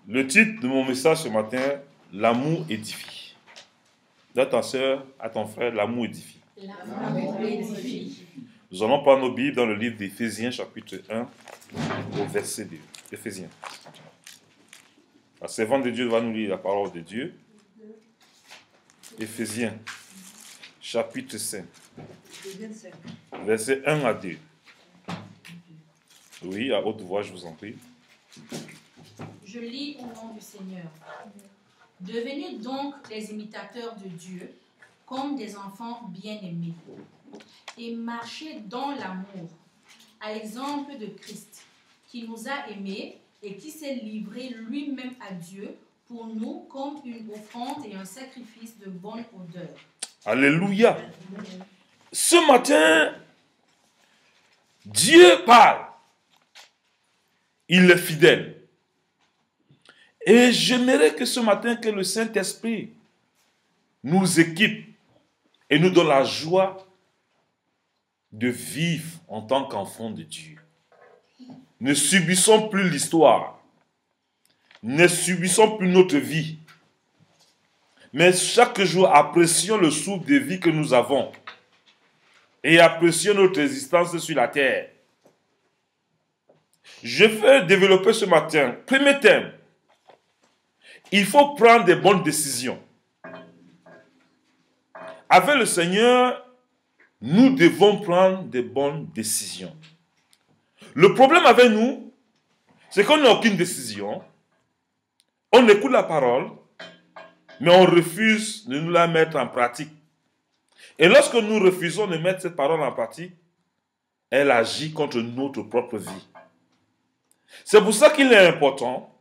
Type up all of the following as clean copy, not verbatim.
Le titre de mon message ce matin, l'amour édifie. Dis à ta soeur, à ton frère, l'amour édifie. L'amour édifie. Nous allons prendre nos Bibles dans le livre d'Éphésiens, chapitre 1, au verset 2. Éphésiens. La servante de Dieu va nous lire la parole de Dieu. Éphésiens, chapitre 5, verset 1 à 2. Oui, à haute voix, je vous en prie. Je lis au nom du Seigneur. Devenez donc les imitateurs de Dieu, comme des enfants bien-aimés, et marchez dans l'amour, à l'exemple de Christ, qui nous a aimés et qui s'est livré lui-même à Dieu pour nous comme une offrande et un sacrifice de bonne odeur. Alléluia. Ce matin, Dieu parle. Il est fidèle. Et j'aimerais que ce matin, que le Saint-Esprit nous équipe et nous donne la joie de vivre en tant qu'enfants de Dieu. Ne subissons plus l'histoire. Ne subissons plus notre vie. Mais chaque jour, apprécions le souffle de vie que nous avons. Et apprécions notre existence sur la terre. Je vais développer ce matin. Premier thème. Il faut prendre des bonnes décisions. Avec le Seigneur, nous devons prendre des bonnes décisions. Le problème avec nous, c'est qu'on n'a aucune décision. On écoute la parole, mais on refuse de nous la mettre en pratique. Et lorsque nous refusons de mettre cette parole en pratique, elle agit contre notre propre vie. C'est pour ça qu'il est important,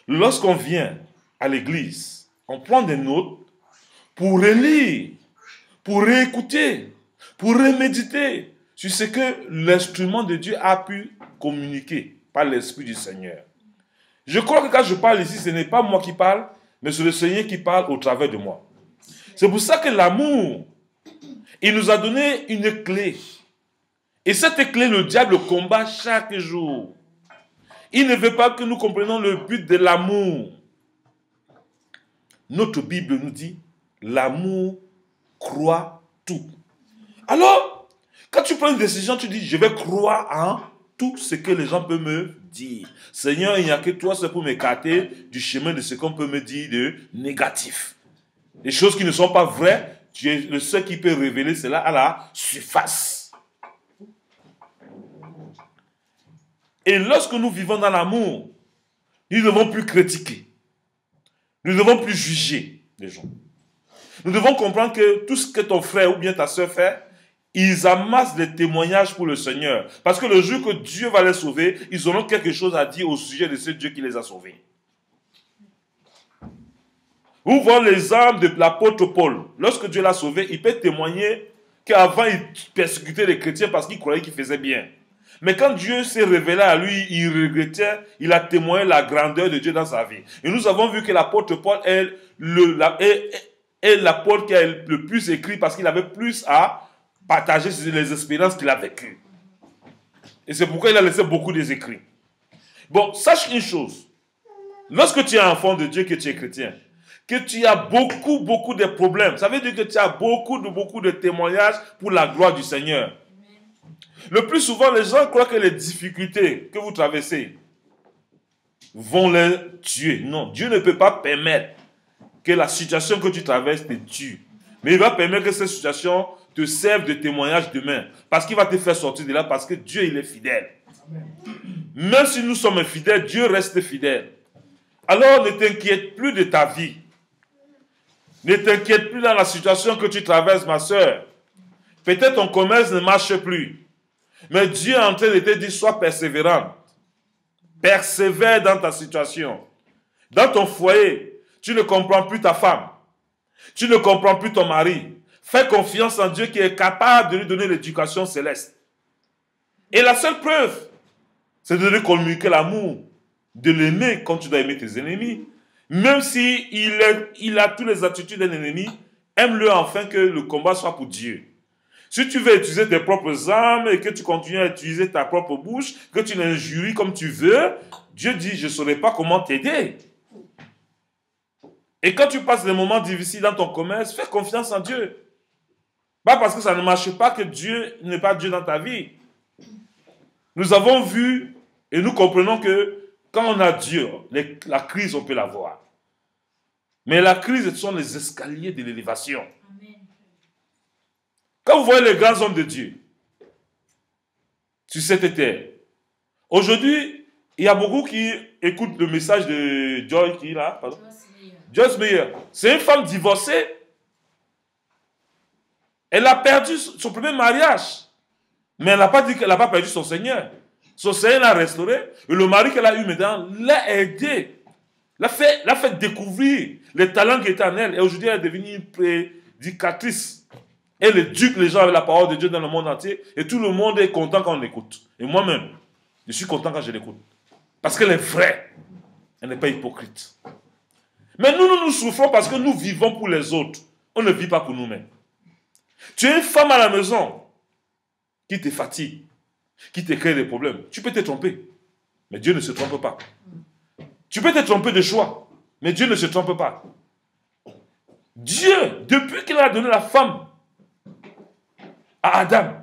lorsqu'on vient à l'église, on prend des notes pour relire, pour réécouter, pour reméditer sur ce que l'instrument de Dieu a pu communiquer par l'Esprit du Seigneur. Je crois que quand je parle ici, ce n'est pas moi qui parle, mais c'est le Seigneur qui parle au travers de moi. C'est pour ça que l'amour, il nous a donné une clé. Et cette clé, le diable combat chaque jour. Il ne veut pas que nous comprenions le but de l'amour. Notre Bible nous dit, l'amour croit tout. Alors, quand tu prends une décision, tu dis, je vais croire en tout ce que les gens peuvent me dire. Seigneur, il n'y a que toi, c'est pour m'écarter du chemin de ce qu'on peut me dire de négatif. Les choses qui ne sont pas vraies, tu es le seul qui peut révéler cela à la surface. Et lorsque nous vivons dans l'amour, nous ne devons plus critiquer. Nous ne devons plus juger les gens. Nous devons comprendre que tout ce que ton frère ou bien ta soeur fait, ils amassent des témoignages pour le Seigneur. Parce que le jour que Dieu va les sauver, ils auront quelque chose à dire au sujet de ce Dieu qui les a sauvés. Vous voyez les âmes de l'apôtre Paul. Lorsque Dieu l'a sauvé, il peut témoigner qu'avant il persécutait les chrétiens parce qu'il croyait qu'ils faisaient bien. Mais quand Dieu s'est révélé à lui, il regrettait, il a témoigné la grandeur de Dieu dans sa vie. Et nous avons vu que l'apôtre Paul est l'apôtre qui a le plus écrit parce qu'il avait plus à partager sur les expériences qu'il a vécues. Et c'est pourquoi il a laissé beaucoup des écrits. Bon, sache une chose. Lorsque tu es enfant de Dieu, que tu es chrétien, que tu as beaucoup de problèmes, ça veut dire que tu as beaucoup de témoignages pour la gloire du Seigneur. Le plus souvent, les gens croient que les difficultés que vous traversez vont les tuer. Non, Dieu ne peut pas permettre que la situation que tu traverses te tue. Mais il va permettre que cette situation te serve de témoignage demain. Parce qu'il va te faire sortir de là, parce que Dieu, il est fidèle. Même si nous sommes infidèles, Dieu reste fidèle. Alors ne t'inquiète plus de ta vie. Ne t'inquiète plus dans la situation que tu traverses, ma soeur. Peut-être ton commerce ne marche plus. Mais Dieu est en train de te dire, sois persévérant. Persévère dans ta situation. Dans ton foyer, tu ne comprends plus ta femme. Tu ne comprends plus ton mari. Fais confiance en Dieu qui est capable de lui donner l'éducation céleste. Et la seule preuve, c'est de lui communiquer l'amour. De l'aimer comme tu dois aimer tes ennemis. Même s'il a toutes les attitudes d'un ennemi, aime-le afin que le combat soit pour Dieu. Si tu veux utiliser tes propres armes et que tu continues à utiliser ta propre bouche, que tu l'injuries comme tu veux, Dieu dit, je ne saurais pas comment t'aider. Et quand tu passes des moments difficiles dans ton commerce, fais confiance en Dieu. Pas parce que ça ne marche pas que Dieu n'est pas Dieu dans ta vie. Nous avons vu et nous comprenons que quand on a Dieu, la crise, on peut l'avoir. Mais la crise, ce sont les escaliers de l'élévation. Quand vous voyez les grands hommes de Dieu sur cette terre, aujourd'hui, il y a beaucoup qui écoutent le message de Joyce, qui est là, pardon. Joyce Meyer. C'est une femme divorcée. Elle a perdu son premier mariage. Mais elle n'a pas dit qu'elle n'a pas perdu son Seigneur. Son Seigneur l'a restauré. Et le mari qu'elle a eu maintenant l'a aidé. L'a fait découvrir les talents qui étaient en elle. Et aujourd'hui, elle est devenue une prédicatrice. Elle éduque les gens avec la parole de Dieu dans le monde entier. Et tout le monde est content quand on l'écoute. Et moi-même, je suis content quand je l'écoute. Parce qu'elle est vraie. Elle n'est pas hypocrite. Mais nous souffrons parce que nous vivons pour les autres. On ne vit pas pour nous-mêmes. Tu es une femme à la maison qui te fatigue, qui te crée des problèmes. Tu peux te tromper, mais Dieu ne se trompe pas. Tu peux te tromper de choix, mais Dieu ne se trompe pas. Dieu, depuis qu'il a donné la femme à Adam,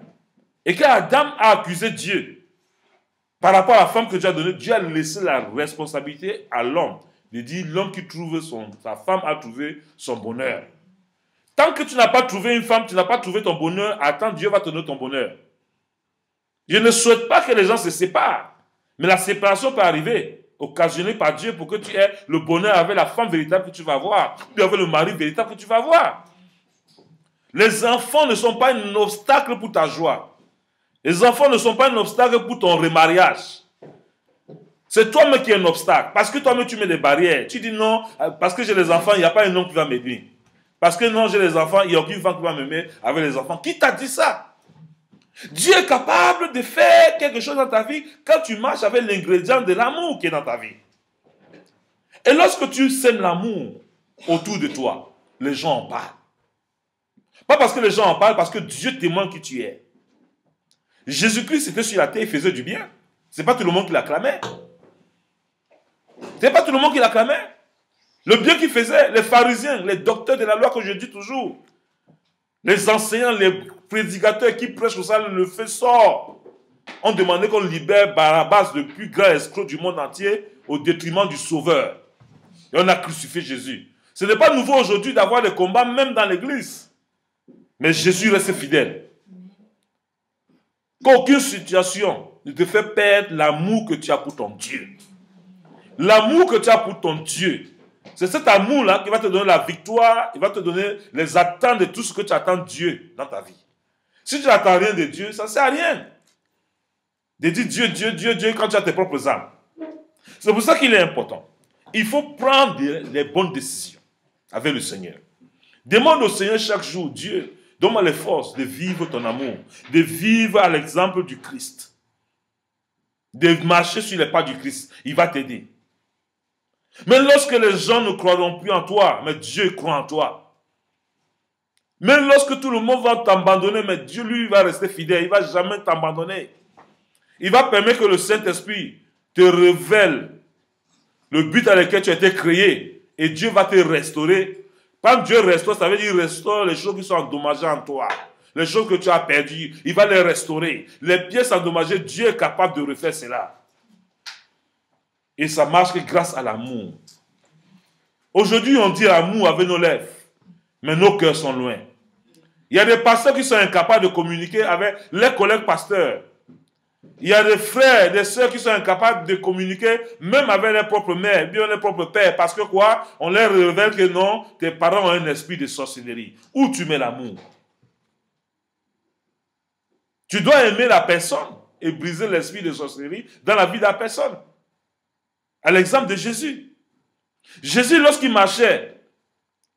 et qu'Adam a accusé Dieu par rapport à la femme que Dieu a donnée, Dieu a laissé la responsabilité à l'homme. Il dit, l'homme qui trouve sa femme a trouvé son bonheur. Tant que tu n'as pas trouvé une femme, tu n'as pas trouvé ton bonheur, attends, Dieu va te donner ton bonheur. Je ne souhaite pas que les gens se séparent. Mais la séparation peut arriver, occasionnée par Dieu pour que tu aies le bonheur avec la femme véritable que tu vas avoir, puis avec le mari véritable que tu vas avoir. Les enfants ne sont pas un obstacle pour ta joie. Les enfants ne sont pas un obstacle pour ton remariage. C'est toi-même qui es un obstacle. Parce que toi-même tu mets des barrières. Tu dis non, parce que j'ai les enfants, il n'y a pas un homme qui va m'aider. Parce que non, j'ai les enfants, il n'y a aucune femme qui va m'aimer avec les enfants. Qui t'a dit ça? Dieu est capable de faire quelque chose dans ta vie quand tu marches avec l'ingrédient de l'amour qui est dans ta vie. Et lorsque tu sèmes l'amour autour de toi, les gens en parlent. Pas parce que les gens en parlent, parce que Dieu témoigne qui tu es. Jésus-Christ était sur la terre, il faisait du bien. Ce n'est pas tout le monde qui l'acclamait. Ce n'est pas tout le monde qui l'acclamait. Le bien qu'il faisait, les pharisiens, les docteurs de la loi que je dis toujours, les enseignants, les prédicateurs qui prêchent au salut, le feu sort. On demandait qu'on libère Barabbas, le plus grand escroc du monde entier, au détriment du Sauveur. Et on a crucifié Jésus. Ce n'est pas nouveau aujourd'hui d'avoir des combats, même dans l'église. Mais Jésus reste fidèle. Qu'aucune situation ne te fait perdre l'amour que tu as pour ton Dieu. L'amour que tu as pour ton Dieu. C'est cet amour-là qui va te donner la victoire, il va te donner les attentes de tout ce que tu attends de Dieu dans ta vie. Si tu n'attends rien de Dieu, ça ne sert à rien. De dire Dieu, Dieu, Dieu, Dieu quand tu as tes propres âmes. C'est pour ça qu'il est important. Il faut prendre les bonnes décisions avec le Seigneur. Demande au Seigneur chaque jour, Dieu, donne-moi les forces de vivre ton amour, de vivre à l'exemple du Christ, de marcher sur les pas du Christ. Il va t'aider. Mais lorsque les gens ne croiront plus en toi, mais Dieu croit en toi. Même lorsque tout le monde va t'abandonner, mais Dieu, lui, va rester fidèle. Il ne va jamais t'abandonner. Il va permettre que le Saint-Esprit te révèle le but à lequel tu as été créé. Et Dieu va te restaurer. Quand Dieu restaure, ça veut dire qu'il restaure les choses qui sont endommagées en toi. Les choses que tu as perdues, il va les restaurer. Les pièces endommagées, Dieu est capable de refaire cela. Et ça marche que grâce à l'amour. Aujourd'hui, on dit l'amour avec nos lèvres, mais nos cœurs sont loin. Il y a des pasteurs qui sont incapables de communiquer avec les collègues pasteurs. Il y a des frères, des sœurs qui sont incapables de communiquer même avec leurs propres mères, bien leurs propres pères. Parce que quoi? On leur révèle que non, tes parents ont un esprit de sorcellerie. Où tu mets l'amour? Tu dois aimer la personne et briser l'esprit de sorcellerie dans la vie de la personne. À l'exemple de Jésus. Jésus, lorsqu'il marchait,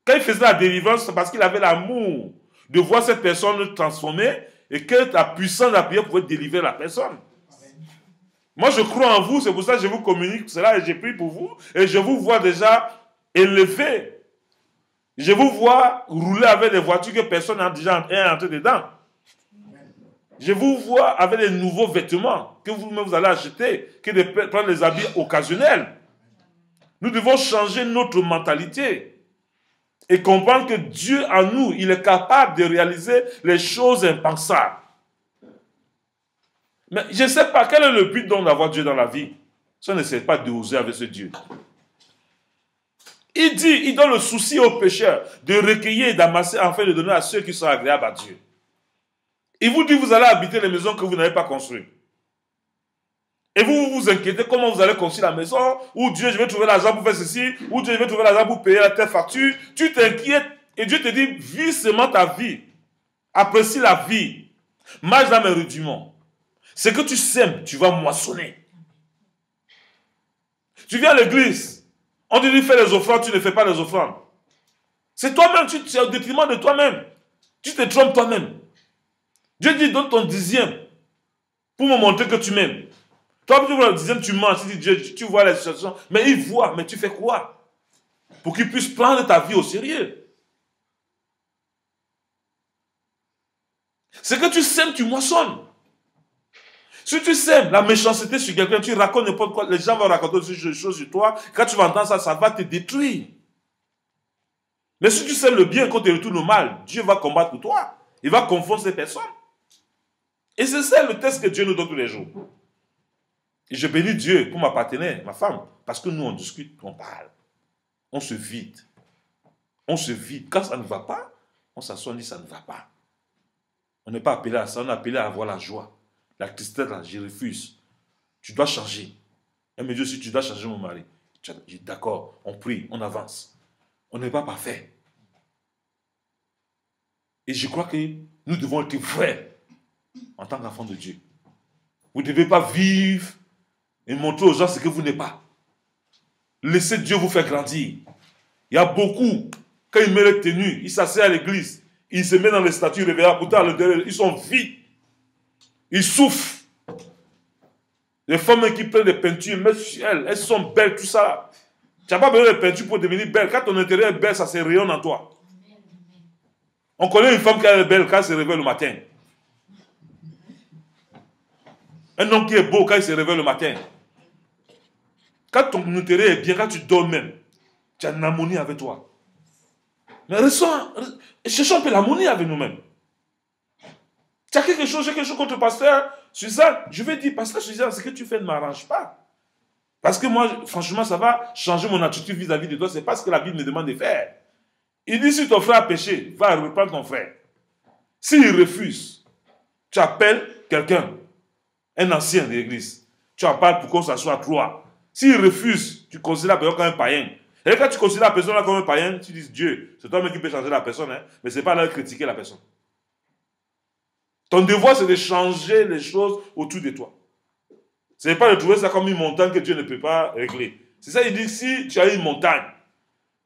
quand il faisait la délivrance, c'est parce qu'il avait l'amour de voir cette personne transformée et que la puissance de la prière pouvait délivrer la personne. Moi, je crois en vous, c'est pour ça que je vous communique cela et j'ai pris pour vous et je vous vois déjà élevé. Je vous vois rouler avec des voitures que personne n'a déjà entré dedans. Je vous vois avec les nouveaux vêtements que vous-même vous allez acheter, que de prendre les habits occasionnels. Nous devons changer notre mentalité et comprendre que Dieu en nous, il est capable de réaliser les choses impensables. Mais je ne sais pas quel est le but donc d'avoir Dieu dans la vie. Ça ne sait pas d'oser avec ce Dieu. Il donne le souci aux pécheurs de recueillir et d'amasser afin de donner à ceux qui sont agréables à Dieu. Il vous dit vous allez habiter les maisons que vous n'avez pas construites. Et vous vous inquiétez comment vous allez construire la maison, ou Dieu, je vais trouver l'argent pour faire ceci, ou Dieu, je vais trouver l'argent pour payer la telle facture. Tu t'inquiètes et Dieu te dit, vis seulement ta vie. Apprécie la vie. Marche dans mes rudiments. Ce que tu sèmes, tu vas moissonner. Tu viens à l'église, on te dit fais les offrandes, tu ne fais pas les offrandes. C'est toi-même, c'est au détriment de toi-même. Tu te trompes toi-même. Dieu dit, donne ton dixième pour me montrer que tu m'aimes. Toi, tu vois le dixième, tu mens, tu dis Dieu, tu vois la situation, mais il voit, mais tu fais quoi? Pour qu'il puisse prendre ta vie au sérieux. Ce que tu sèmes, tu moissonnes. Si tu sèmes la méchanceté sur quelqu'un, tu racontes n'importe quoi, les gens vont raconter des choses sur toi, quand tu vas entendre ça, ça va te détruire. Mais si tu sèmes le bien quand tu retournes le mal, Dieu va combattre pour toi. Il va confondre ces personnes. Et c'est ça le test que Dieu nous donne tous les jours. Et je bénis Dieu pour ma partenaire, ma femme, parce que nous on discute, on parle. On se vide. On se vide. Quand ça ne va pas, on s'assoit, on dit ça ne va pas. On n'est pas appelé à ça, on est appelé à avoir la joie. La tristesse, là, je refuse. Tu dois changer. Elle me dit aussi, tu dois changer mon mari. Je dis d'accord, on prie, on avance. On n'est pas parfait. Et je crois que nous devons être vrais en tant qu'enfants de Dieu. Vous ne devez pas vivre et montrer aux gens ce que vous n'êtes pas. Laissez Dieu vous faire grandir. Il y a beaucoup, quand ils mettent les tenues, ils s'asseyent à l'église, ils se mettent dans les statues révélables, pourtant ils sont vides. Ils souffrent. Les femmes qui prennent des peintures, mettent sur elles sont belles, tout ça. Tu n'as pas besoin de peinture pour devenir belle. Quand ton intérieur est belle, ça se rayonne en toi. On connaît une femme qui est belle quand elle se réveille le matin. Un homme qui est beau quand il se réveille le matin. Quand ton intérieur est bien, quand tu dors même, tu as une harmonie avec toi. Mais cherchons un peu l'harmonie avec nous-mêmes. Tu as quelque chose contre pasteur Suzanne. Je vais dire, pasteur Suzanne, ce que tu fais ne m'arrange pas. Parce que moi, franchement, ça va changer mon attitude vis-à-vis de toi. Ce n'est pas ce que la Bible me demande de faire. Il dit, si ton frère a péché, va reprendre ton frère. S'il refuse, tu appelles quelqu'un, un ancien de l'église. Tu en parles pour qu'on s'assoie à trois. S'il refuse, tu considères la personne comme un païen. Et quand tu considères la personne comme un païen, tu dis Dieu, c'est toi-même qui peux changer la personne, hein, mais ce n'est pas là de critiquer la personne. Ton devoir, c'est de changer les choses autour de toi. Ce n'est pas de trouver ça comme une montagne que Dieu ne peut pas régler. C'est ça, il dit, si tu as une montagne,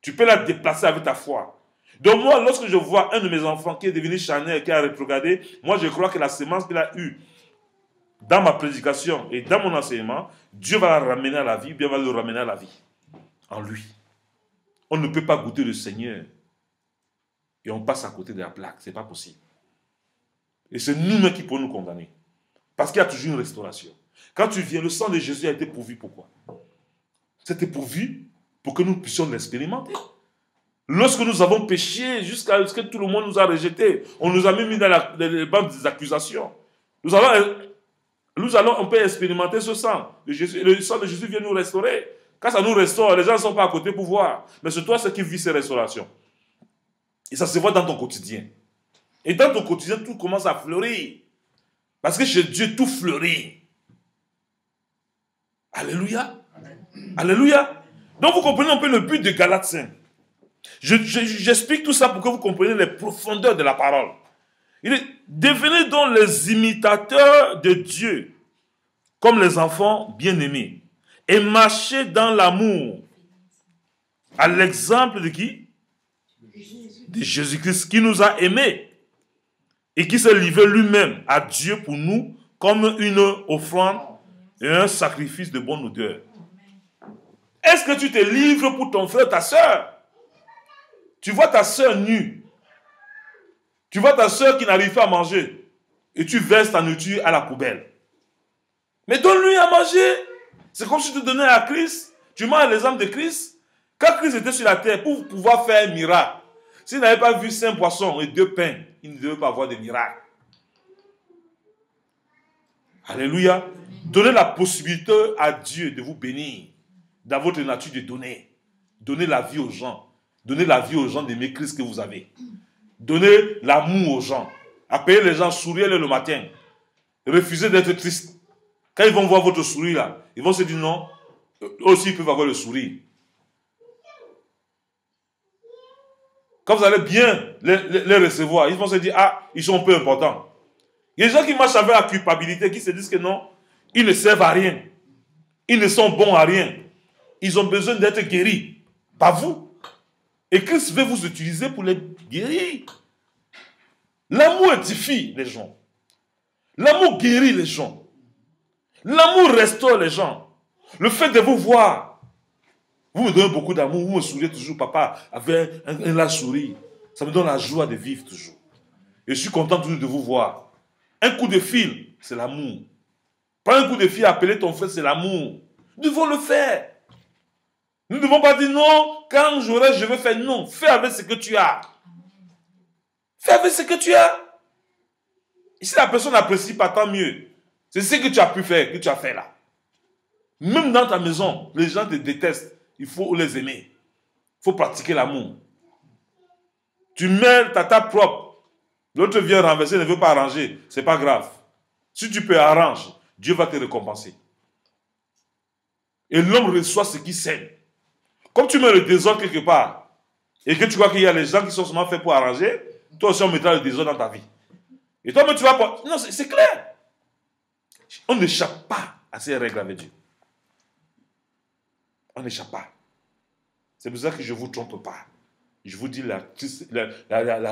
tu peux la déplacer avec ta foi. Donc moi, lorsque je vois un de mes enfants qui est devenu charnel, qui a rétrogradé, moi je crois que la semence qu'il a eue dans ma prédication et dans mon enseignement, Dieu va la ramener à la vie, Dieu va le ramener à la vie. En lui. On ne peut pas goûter le Seigneur et on passe à côté de la plaque. Ce n'est pas possible. Et c'est nous-mêmes qui pouvons nous condamner. Parce qu'il y a toujours une restauration. Quand tu viens, le sang de Jésus a été pourvu. Pourquoi? C'était pourvu pour que nous puissions l'expérimenter. Lorsque nous avons péché, jusqu'à ce que tout le monde nous a rejetés, on nous a mis dans les bancs des accusations. Nous allons, on peut expérimenter ce sang de Jésus. Et le sang de Jésus vient nous restaurer. Quand ça nous restaure, les gens ne sont pas à côté pour voir. Mais c'est toi qui vis ces restaurations. Et ça se voit dans ton quotidien. Et dans ton quotidien, tout commence à fleurir. Parce que chez Dieu, tout fleurit. Alléluia. Alléluia. Donc vous comprenez un peu le but de Galates 5. J'explique tout ça pour que vous compreniez les profondeurs de la parole. Il est, devenez donc les imitateurs de Dieu, comme les enfants bien-aimés, et marchez dans l'amour, à l'exemple de qui? De Jésus-Christ, qui nous a aimés et qui s'est livré lui-même à Dieu pour nous comme une offrande et un sacrifice de bonne odeur. Est-ce que tu te livres pour ton frère, ta soeur? Tu vois ta soeur nue. Tu vois ta soeur qui n'arrive pas à manger. et tu verses ta nourriture à la poubelle. Mais donne-lui à manger. C'est comme si tu donnais à Christ. Tu manges les âmes de Christ. Quand Christ était sur la terre, pour pouvoir faire un miracle, s'il n'avait pas vu 5 poissons et 2 pains, il ne devait pas avoir de miracle. Alléluia. Donnez la possibilité à Dieu de vous bénir. Dans votre nature de donner. Donnez la vie aux gens. Donnez la vie aux gens d'aimer Christ que vous avez. Donnez l'amour aux gens. Appelez les gens, souriez-les le matin. Refusez d'être triste. Quand ils vont voir votre sourire là, ils vont se dire non, eux aussi ils peuvent avoir le sourire. Quand vous allez bien les recevoir, ils vont se dire ah, ils sont peu importants. Il y a des gens qui marchent avec la culpabilité, qui se disent que non, ils ne servent à rien. Ils ne sont bons à rien. Ils ont besoin d'être guéris. Pas vous. Et Christ veut vous utiliser pour les guérir. L'amour édifie les gens. L'amour guérit les gens. L'amour restaure les gens. Le fait de vous voir, vous me donnez beaucoup d'amour, vous me souriez toujours, papa, avec un large sourire. Ça me donne la joie de vivre toujours. Et je suis content toujours de vous voir. Un coup de fil, c'est l'amour. Pas un coup de fil, appeler ton frère, c'est l'amour. Nous devons le faire. Nous ne devons pas dire non, quand j'aurai, je vais faire. Non, fais avec ce que tu as. Fais avec ce que tu as. Et si la personne n'apprécie pas, tant mieux. C'est ce que tu as pu faire, que tu as fait là. Même dans ta maison, les gens te détestent. Il faut les aimer. Il faut pratiquer l'amour. Tu mets ta table propre. L'autre vient renverser, ne veut pas arranger. Ce n'est pas grave. Si tu peux arranger, Dieu va te récompenser. Et l'homme reçoit ce qu'il sème. Comme tu mets le désordre quelque part, et que tu vois qu'il y a les gens qui sont seulement faits pour arranger, toi aussi on mettra le désordre dans ta vie. Et toi, mais tu vas pas... Non, c'est clair. On n'échappe pas à ces règles avec Dieu. On n'échappe pas. C'est pour ça que je ne vous trompe pas. Je vous dis la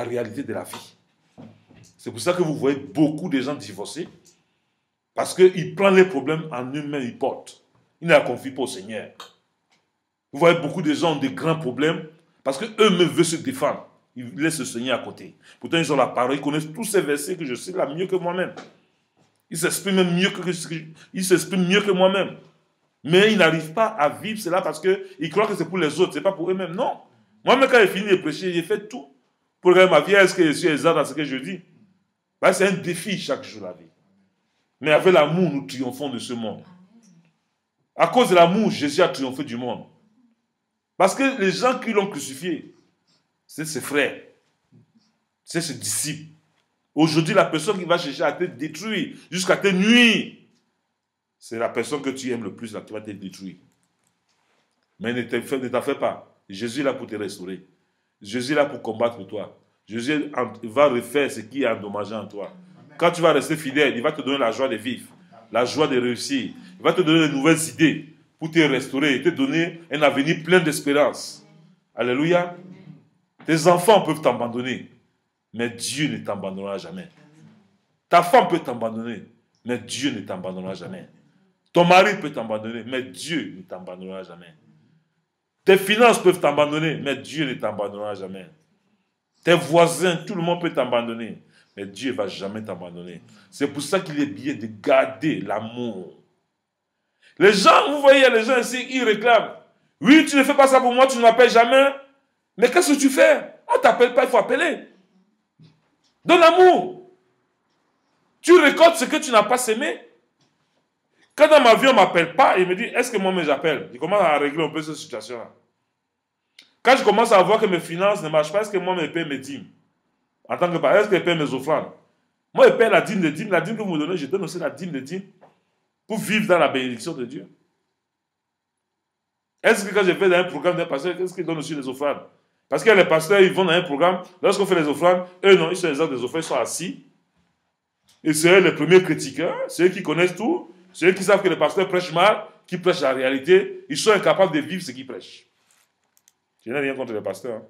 réalité de la vie. C'est pour ça que vous voyez beaucoup de gens divorcés. Parce qu'ils prennent les problèmes en eux-mêmes, ils portent. Ils ne la confient pas au Seigneur. Vous voyez beaucoup de gens ont de grands problèmes parce qu'eux-mêmes veulent se défendre. Ils laissent le Seigneur à côté. Pourtant, ils ont la parole, ils connaissent tous ces versets que je sais là mieux que moi-même. Ils s'expriment mieux que moi-même. Mais ils n'arrivent pas à vivre cela parce qu'ils croient que c'est pour les autres, ce n'est pas pour eux-mêmes. Non. Moi-même, quand j'ai fini de prêcher, j'ai fait tout pour regarder ma vie. Est-ce que je suis exact dans ce que je dis? Ben, c'est un défi chaque jour, la vie. Mais avec l'amour, nous triomphons de ce monde. À cause de l'amour, Jésus a triomphé du monde. Parce que les gens qui l'ont crucifié, c'est ses frères, c'est ses disciples. Aujourd'hui, la personne qui va chercher à te détruire, jusqu'à te nuire, c'est la personne que tu aimes le plus là, qui va te détruire. Mais ne t'en fais pas. Jésus est là pour te restaurer. Jésus est là pour combattre pour toi. Jésus va refaire ce qui est endommagé en toi. Quand tu vas rester fidèle, il va te donner la joie de vivre, la joie de réussir. Il va te donner de nouvelles idées pour te restaurer et te donner un avenir plein d'espérance. Alléluia. Tes enfants peuvent t'abandonner, mais Dieu ne t'abandonnera jamais. Ta femme peut t'abandonner, mais Dieu ne t'abandonnera jamais. Ton mari peut t'abandonner, mais Dieu ne t'abandonnera jamais. Tes finances peuvent t'abandonner, mais Dieu ne t'abandonnera jamais. Tes voisins, tout le monde peut t'abandonner, mais Dieu ne va jamais t'abandonner. C'est pour ça qu'il est bien de garder l'amour. Les gens, vous voyez, les gens ici, ils réclament. Oui, tu ne fais pas ça pour moi, tu ne m'appelles jamais. Mais qu'est-ce que tu fais? On ne t'appelle pas, il faut appeler. Donne l'amour. Tu récoltes ce que tu n'as pas sémé. Quand dans ma vie, on ne m'appelle pas, il me dit, est-ce que moi-même j'appelle? Je commence à régler un peu cette situation-là. Quand je commence à voir que mes finances ne marchent pas, est-ce que moi-même je paye mes dîmes? En tant que parent, est-ce que je paye mes offrandes? Moi, je paye la dîme de dîmes. La dîme que vous me donnez, je donne aussi la dîme de dîmes pour vivre dans la bénédiction de Dieu. Est-ce que quand je fais dans un programme d'un pasteur, est-ce qu'ils donnent aussi les offrandes? Parce que les pasteurs, ils vont dans un programme, lorsqu'on fait les offrandes, eux non, ils sont les autres des offrandes, ils sont assis. Et c'est eux les premiers critiqueurs, c'est eux qui connaissent tout, c'est eux qui savent que les pasteurs prêchent mal, qui prêchent la réalité, ils sont incapables de vivre ce qu'ils prêchent. Je n'ai rien contre les pasteurs. Hein.